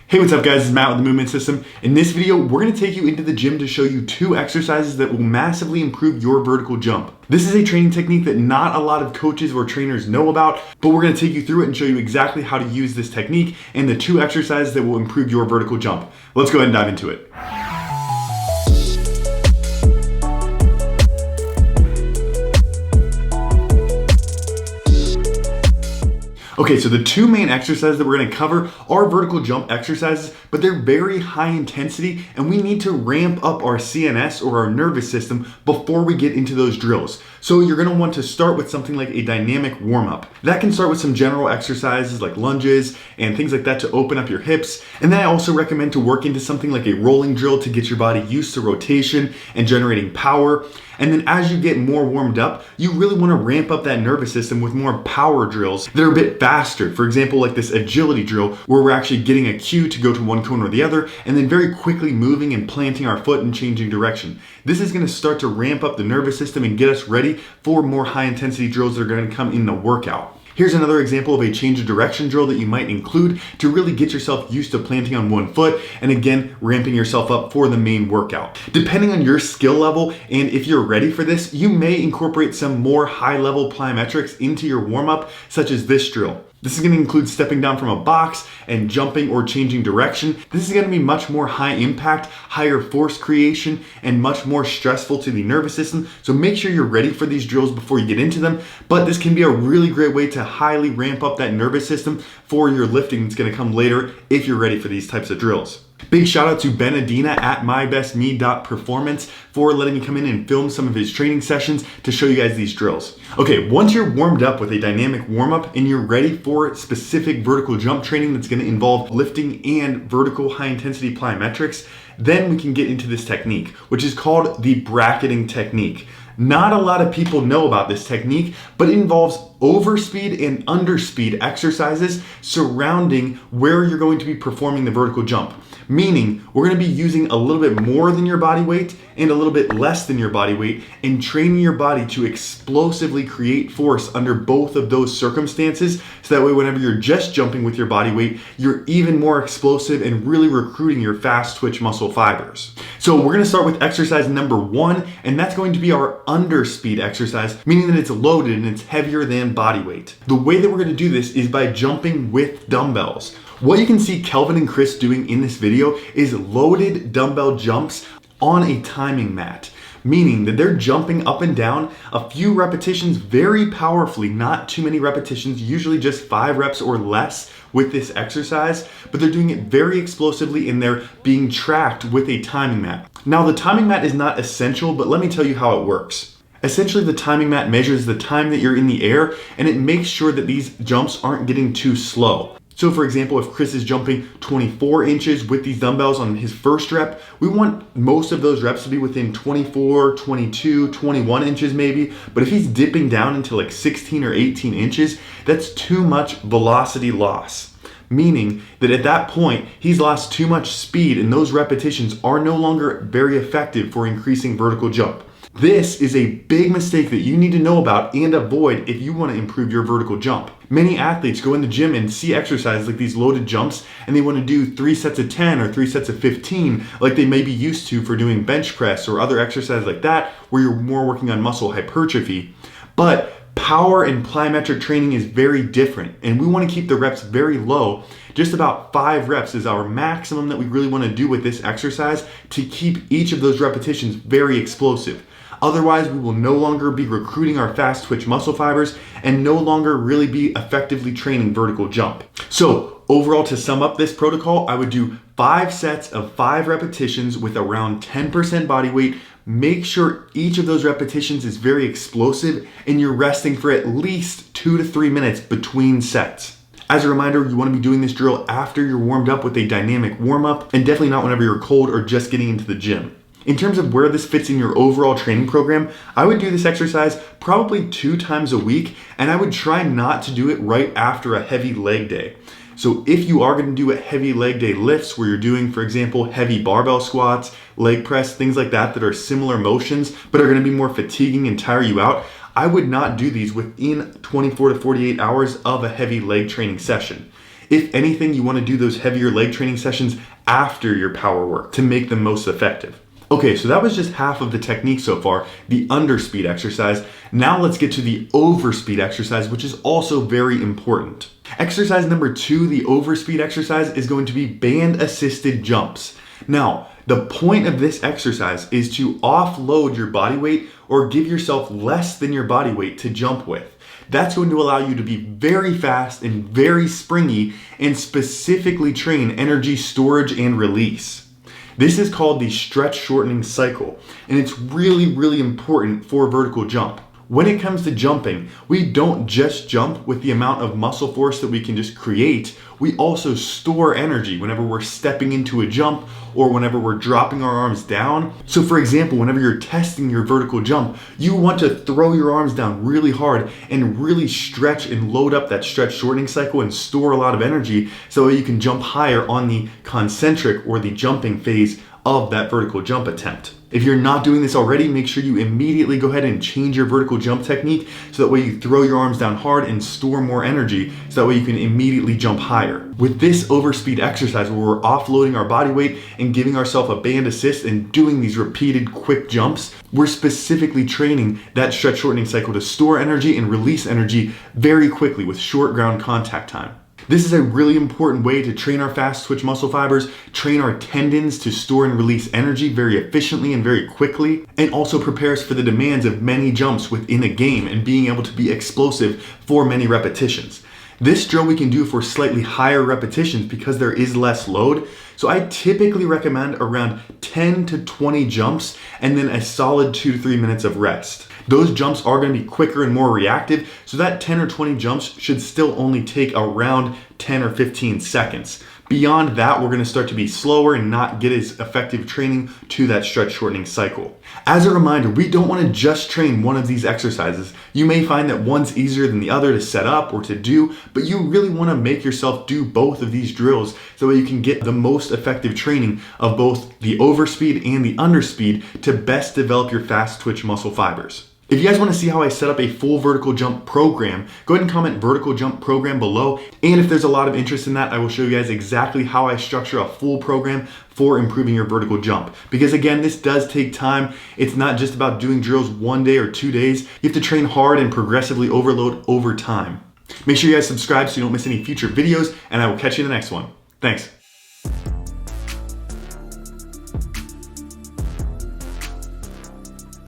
Hey, what's up guys, it's Matt with the Movement System. In this video, we're gonna take you into the gym to show you 2 exercises that will massively improve your vertical jump. This is a training technique that not a lot of coaches or trainers know about, but we're gonna take you through it and show you exactly how to use this technique and the 2 exercises that will improve your vertical jump. Let's go ahead and dive into it. Okay, so the 2 main exercises that we're gonna cover are vertical jump exercises, but they're very high intensity and we need to ramp up our CNS or our nervous system before we get into those drills. So you're gonna want to start with something like a dynamic warm-up. That can start with some general exercises like lunges and things like that to open up your hips. And then I also recommend to work into something like a rolling drill to get your body used to rotation and generating power. And then as you get more warmed up, you really want to ramp up that nervous system with more power drills that are a bit faster. For example, like this agility drill where we're actually getting a cue to go to one corner or the other and then very quickly moving and planting our foot and changing direction. This is going to start to ramp up the nervous system and get us ready for more high intensity drills that are going to come in the workout. Here's another example of a change of direction drill that you might include to really get yourself used to planting on one foot and again, ramping yourself up for the main workout. Depending on your skill level and if you're ready for this, you may incorporate some more high level plyometrics into your warm up, such as this drill. This is going to include stepping down from a box and jumping or changing direction. This is going to be much more high impact, higher force creation, and much more stressful to the nervous system. So make sure you're ready for these drills before you get into them. But this can be a really great way to highly ramp up that nervous system for your lifting that's going to come later if you're ready for these types of drills. Big shout out to Ben Adina at mybestme.performance for letting me come in and film some of his training sessions to show you guys these drills. Okay, once you're warmed up with a dynamic warm-up and you're ready for specific vertical jump training that's going to involve lifting and vertical high intensity plyometrics, then we can get into this technique, which is called the bracketing technique. Not a lot of people know about this technique, but it involves overspeed and underspeed exercises surrounding where you're going to be performing the vertical jump. Meaning, we're going to be using a little bit more than your body weight and a little bit less than your body weight and training your body to explosively create force under both of those circumstances. So that way, whenever you're just jumping with your body weight, you're even more explosive and really recruiting your fast twitch muscle fibers. So we're going to start with exercise number 1, and that's going to be our underspeed exercise, meaning that it's loaded and it's heavier than body weight. The way that we're going to do this is by jumping with dumbbells. What you can see Kelvin and Chris doing in this video is loaded dumbbell jumps on a timing mat, meaning that they're jumping up and down a few repetitions very powerfully, not too many repetitions, usually just 5 reps or less with this exercise, but they're doing it very explosively and they're being tracked with a timing mat. Now the timing mat is not essential, but let me tell you how it works. Essentially, the timing mat measures the time that you're in the air and it makes sure that these jumps aren't getting too slow. So for example, if Chris is jumping 24 inches with these dumbbells on his first rep, we want most of those reps to be within 24, 22, 21 inches maybe. But if he's dipping down into like 16 or 18 inches, that's too much velocity loss. Meaning that at that point, he's lost too much speed and those repetitions are no longer very effective for increasing vertical jump. This is a big mistake that you need to know about and avoid if you want to improve your vertical jump. Many athletes go in the gym and see exercises like these loaded jumps and they want to do 3 sets of 10 or 3 sets of 15 like they may be used to for doing bench press or other exercises like that where you're more working on muscle hypertrophy. But power and plyometric training is very different and we want to keep the reps very low. Just about 5 reps is our maximum that we really want to do with this exercise to keep each of those repetitions very explosive. Otherwise, we will no longer be recruiting our fast twitch muscle fibers and no longer really be effectively training vertical jump. So overall, to sum up this protocol, I would do 5 sets of 5 repetitions with around 10% body weight. Make sure each of those repetitions is very explosive and you're resting for at least 2 to 3 minutes between sets. As a reminder, you want to be doing this drill after you're warmed up with a dynamic warm-up and definitely not whenever you're cold or just getting into the gym. In terms of where this fits in your overall training program, I would do this exercise probably 2 times a week, and I would try not to do it right after a heavy leg day. So if you are going to do a heavy leg day lifts where you're doing, for example, heavy barbell squats, leg press, things like that that are similar motions but are going to be more fatiguing and tire you out, I would not do these within 24 to 48 hours of a heavy leg training session. If anything, you want to do those heavier leg training sessions after your power work to make them most effective. Okay, so that was just half of the technique so far, the underspeed exercise. Now let's get to the overspeed exercise, which is also very important. Exercise number 2, the overspeed exercise, is going to be band-assisted jumps. Now, the point of this exercise is to offload your body weight or give yourself less than your body weight to jump with. That's going to allow you to be very fast and very springy and specifically train energy storage and release. This is called the stretch shortening cycle, and it's really, really important for vertical jump. When it comes to jumping, we don't just jump with the amount of muscle force that we can just create. We also store energy whenever we're stepping into a jump or whenever we're dropping our arms down. So for example, whenever you're testing your vertical jump, you want to throw your arms down really hard and really stretch and load up that stretch shortening cycle and store a lot of energy so that you can jump higher on the concentric or the jumping phase of that vertical jump attempt. If you're not doing this already, make sure you immediately go ahead and change your vertical jump technique so that way you throw your arms down hard and store more energy so that way you can immediately jump higher. With this overspeed exercise where we're offloading our body weight and giving ourselves a band assist and doing these repeated quick jumps, we're specifically training that stretch shortening cycle to store energy and release energy very quickly with short ground contact time. This is a really important way to train our fast twitch muscle fibers, train our tendons to store and release energy very efficiently and very quickly, and also prepare us for the demands of many jumps within a game and being able to be explosive for many repetitions. This drill we can do for slightly higher repetitions because there is less load. So I typically recommend around 10 to 20 jumps and then a solid 2 to 3 minutes of rest. Those jumps are going to be quicker and more reactive, so that 10 or 20 jumps should still only take around 10 or 15 seconds. Beyond that, we're going to start to be slower and not get as effective training to that stretch shortening cycle. As a reminder, we don't want to just train one of these exercises. You may find that one's easier than the other to set up or to do, but you really want to make yourself do both of these drills so that you can get the most effective training of both the overspeed and the underspeed to best develop your fast twitch muscle fibers. If you guys want to see how I set up a full vertical jump program, go ahead and comment vertical jump program below. And if there's a lot of interest in that, I will show you guys exactly how I structure a full program for improving your vertical jump. Because again, this does take time. It's not just about doing drills 1 day or 2 days. You have to train hard and progressively overload over time. Make sure you guys subscribe so you don't miss any future videos, and I will catch you in the next one. Thanks.